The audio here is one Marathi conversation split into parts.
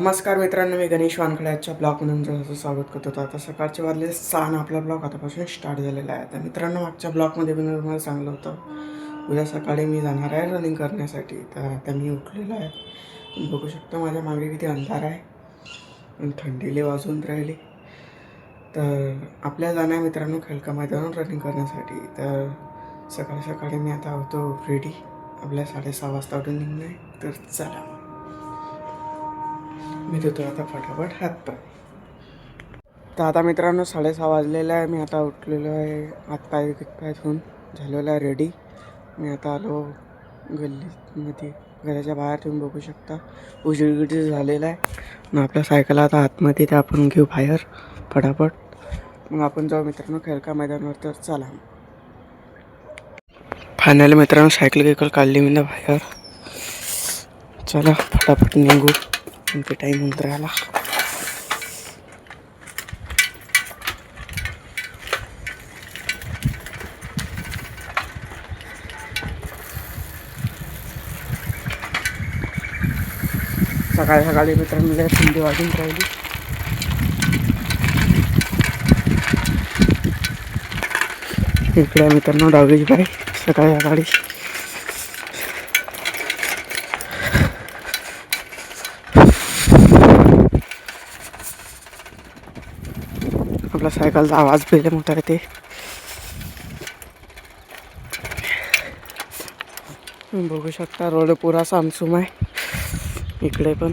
नमस्कार मित्रांनो, मी गणेश वानखडे आजच्या ब्लॉगमध्ये तुमचं स्वागत करतो. आता सकाळचे वाजले 6 आणि आपला ब्लॉग आतापासून स्टार्ट झालेला आहे. तर मित्रांनो, मागच्या ब्लॉगमध्ये मी तुम्हाला सांगलं होतं उद्या सकाळी मी जाणार आहे रनिंग करण्यासाठी. तर आता मी उठलेलो आहे. बघू शकता माझ्या मागे किती अंधार आहे आणि थंडीले वाजून राहिली. तर आपल्याला जाणार आहे मित्रांनो खलका मैदानावर रनिंग करण्यासाठी. तर सकाळी सकाळी मी आता होतो रेडी. आपल्या 6:30 वाजता उठून निघणार आहे. तर चला मी देतो आता फटाफट हातपाय. तर आता मित्रांनो 6:30 वाजलेलं आहे. मी आता उठलेलो आहे. हातपाय धुवून झालेलं आहे रेडी. मी आता आलो गल्लीमध्ये. घराच्या बाहेर तुम्ही बघू शकता उजेड झालेला आहे. मग आपल्या सायकल आता आतमध्ये ते आपण घेऊ बाहेर फटाफट. मग आपण जाऊ मित्रांनो खैरका मैदानावर. तर चला फायनली मित्रांनो सायकल काढली मी ना बाहेर. चला फटाफट निघू. ते टाईम होऊन राहिला. सकाळी सकाळी मित्रांनो थंडी वाजून राहिली. इकडे मित्रांनो डावीची बाई सकाळी सकाळी आपला सायकलचा आवाज पहिले मोठा येते. बघू शकता रोड पुरा सामसूम आहे. इकडे पण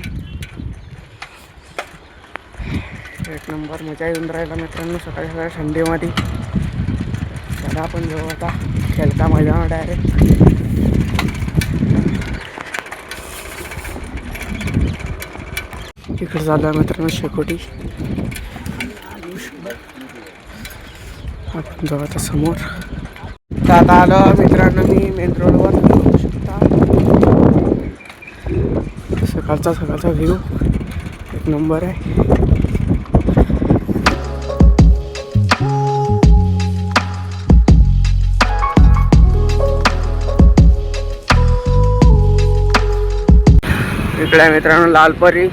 एक नंबर मजा येऊन राहिला मित्रांनो सकाळी सकाळी थंडीमध्ये. चला आपण जाऊ आता खेळता मैदानावर डायरेक्ट. इकडे झालं मित्रांनो शेकोटी. आपण जाऊ आता समोर. तर आता आलो मित्रांनो मी मेन रोडवर. बघू शकता सकाळचा व्ह्यू एक नंबर आहे. इकडे मित्रांनो लालपरी.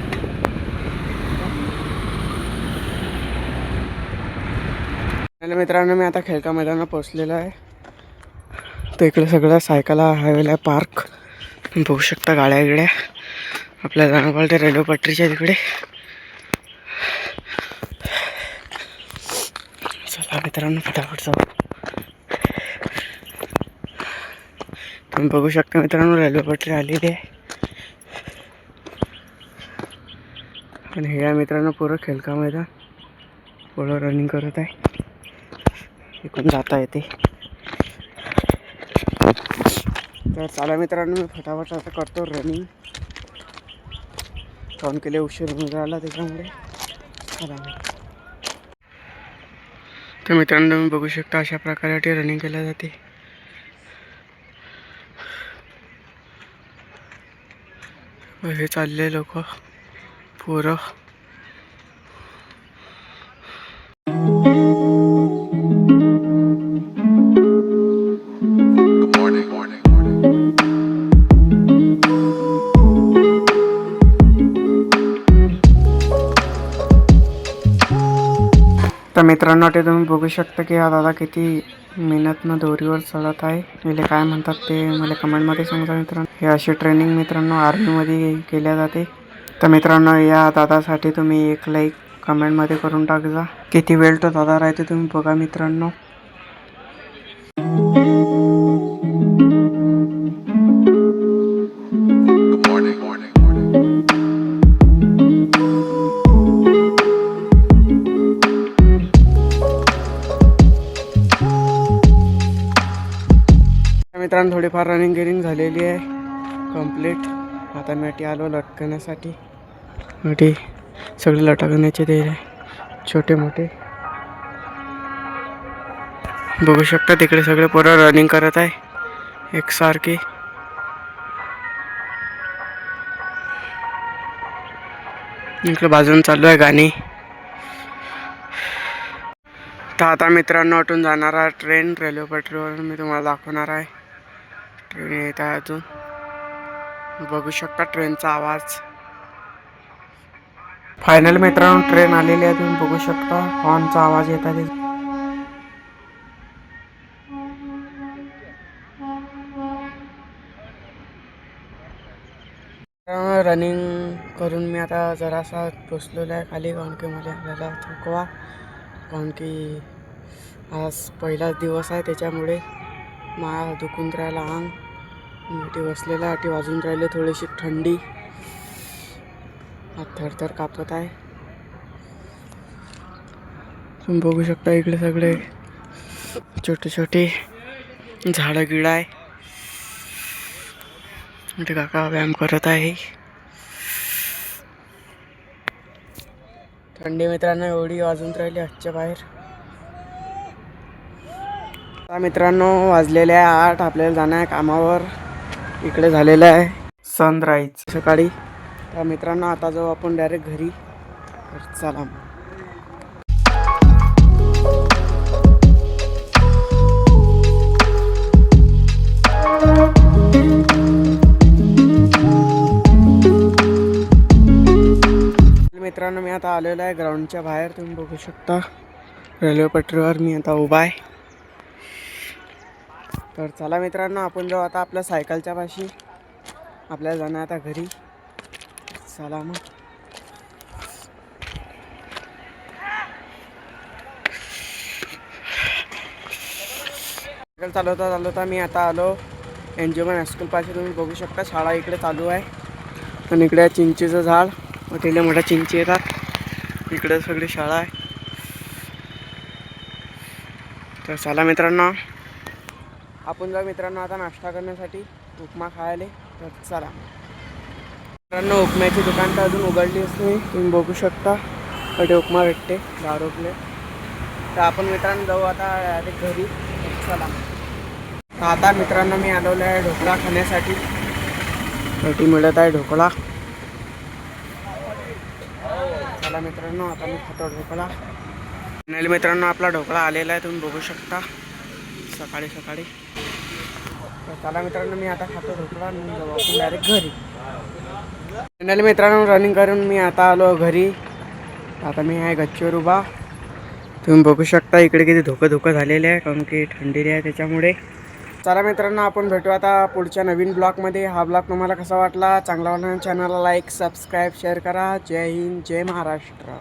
मित्रांनो मी आता खेळका मैदानावर पोहोचलेलो आहे. तर इकडे सगळ्या सायकला हायवेला आहे पार्क. बघू शकता गाड्या आपल्याला जाणं पाहिजे रेल्वे पटरीच्या तिकडे. चला मित्रांनो फटाफट जाऊ. तुम्ही बघू शकता मित्रांनो रेल्वे पटरी आलेली आहे. आणि हे आहे मित्रांनो पुरं खेळका मैदान. पुढं रनिंग करत आहे. इकडून जाता येते. तर चला मित्रांनो मी फटाफट आता करतो रनिंग. काउन केले उशीर होऊन राहिला त्याच्यामुळे. चला तर मित्रांनो तुम्ही बघू शकता अशा प्रकारे रनिंग केल्या जाते. हे चालले लोक पोरं. तर मित्रांनो ते तुम्ही बघू शकता की हा दादा किती मेहनतनं दोरीवर चढत आहे. याला काय म्हणतात ते मला कमेंटमध्ये सांगा मित्रांनो. हे अशी ट्रेनिंग मित्रांनो आर्मीमध्ये केल्या जाते. तर मित्रांनो या दादासाठी तुम्ही एक लाईक कमेंटमध्ये करून टाका. किती वेळ तो दादा राहते तुम्ही बघा मित्रांनो. मित्रांनो थोडीफार रनिंग झालेली आहे कंप्लीट. आता मी आलो लटकण्यासाठी. सगळे लटकण्याचे ते छोटे मोठे बघू शकता. तिकडे सगळे पोरं रनिंग करत आहे एकसारखे. इकडे बाजून चालू आहे गाणी. तर आता मित्रांनो अटून जाणारा ट्रेन रेल्वे पटरीवर मी तुम्हाला दाखवणार आहे. ट्रेन येत आहे अजून. बघू शकता ट्रेनचा आवाज. फायनल मित्रांनो ट्रेन आलेली आहे, तुम्ही बघू शकता हॉर्नचा आवाज येत आहे. रनिंग करून मी आता जरासा बसलेलो आहे खाली, कारण की मला आपल्याला थकवा, कारण की आज पहिलाच दिवस आहे त्याच्यामुळे मला दुखून राहिला अंग. मी बसलेला आठी वाजून राहिले, थोडीशी थंडी, हात थरथर कापत आहे. तुम्ही बघू शकता इकडे सगळे छोटे छोटे झाडं गिड आहे. इथे काका व्यायाम करत आहे. थंडी मित्रांनो एवढी वाजून राहिली आजच्या बाहेर. मित्रांनो वाजलेले आहे 8, आपल्याला जाणं आहे कामावर. इकडे झालेलं आहे सनराईज सकाळी. तर मित्रांनो आता जाऊ आपण डायरेक्ट घरी. चला मित्रांनो, मी आता आलेलो आहे ग्राउंडच्या बाहेर. तुम्ही बघू शकता रेल्वे पटरीवर मी आता उभा आहे. तर चला मित्रांनो आपण जाऊ आता आपल्या सायकलच्या पाशी. आपल्याला जाणं आता घरी. चला मग. सायकल चालवता मी आता आलो एनजीओमन हायस्कूल पाशी. तुम्ही बघू शकता शाळा इकडे चालू आहे, आणि इकडे चिंचेचं झाड व तिला मोठ्या चिंची येतात. इकडे सगळी शाळा आहे. तर चला मित्रांनो आपण जाऊ मित्रांनो आता नाश्ता करण्यासाठी, उपमा खायला. तर चला मित्रांनो, उपम्याची दुकान तर अजून उघडलीच नाही. तुम्ही बघू शकता इकडे उपमा भेटते 10 रुपये. तर आपण मित्रांनो जाऊ आता डायरेक्ट घरी. चला. तर आता मित्रांनो मी आलेलो आहे ढोकळा खाण्यासाठी. रोटी मिळत आहे ढोकळा. चला मित्रांनो आता मी खातो ढोकळा. फायनली मित्रांनो आपला ढोकळा आलेला आहे, तुम्ही बघू शकता सकाळी सकाळी. तर चला मित्रांनो मी आता खातो ढोकळा आणि जाऊ आपण डायरेक्ट घरी. फायनली मित्रांनो रनिंग करून मी आता आलो घरी. आता मी आहे गच्चीवर उभा. तुम्ही बघू शकता इकडे किती धोकं झालेले आहे, कारण की थंडी आहे त्याच्यामुळे. चला मित्रांनो आपण भेटू आता पुढच्या नवीन ब्लॉगमध्ये. हा ब्लॉग तुम्हाला कसा वाटला? चांगला वाटला चॅनलला लाईक सबस्क्राईब शेअर करा. जय हिंद जय महाराष्ट्र.